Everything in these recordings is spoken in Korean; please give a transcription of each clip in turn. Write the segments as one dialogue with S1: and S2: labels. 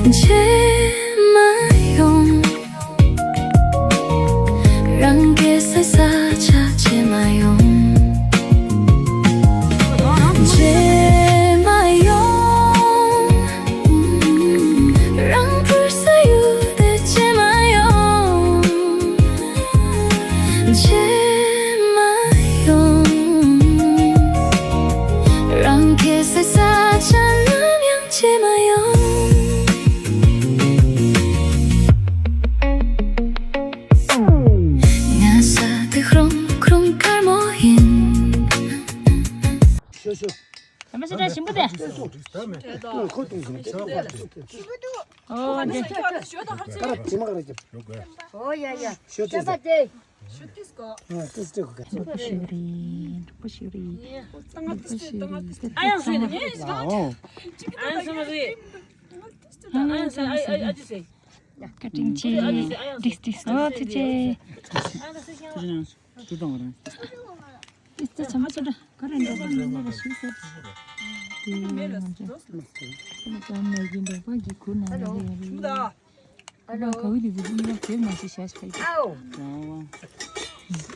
S1: 제마용 랑게 살사차 제마용 제마용 랑불사유대 제마용 제마용 랑게 살사차 남양 제마용
S2: 잠시만 신부대. 네.
S3: 오야야.
S2: 부시리. 아양 소리. 아주세. 카팅치. 딕스. 투제. 진짜 잠시만. 그런데 내가 쉬었어.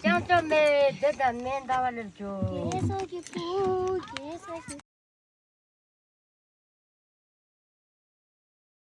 S3: 짱짱매 대단 맨다발을 줘.
S4: 계속이 부 계속이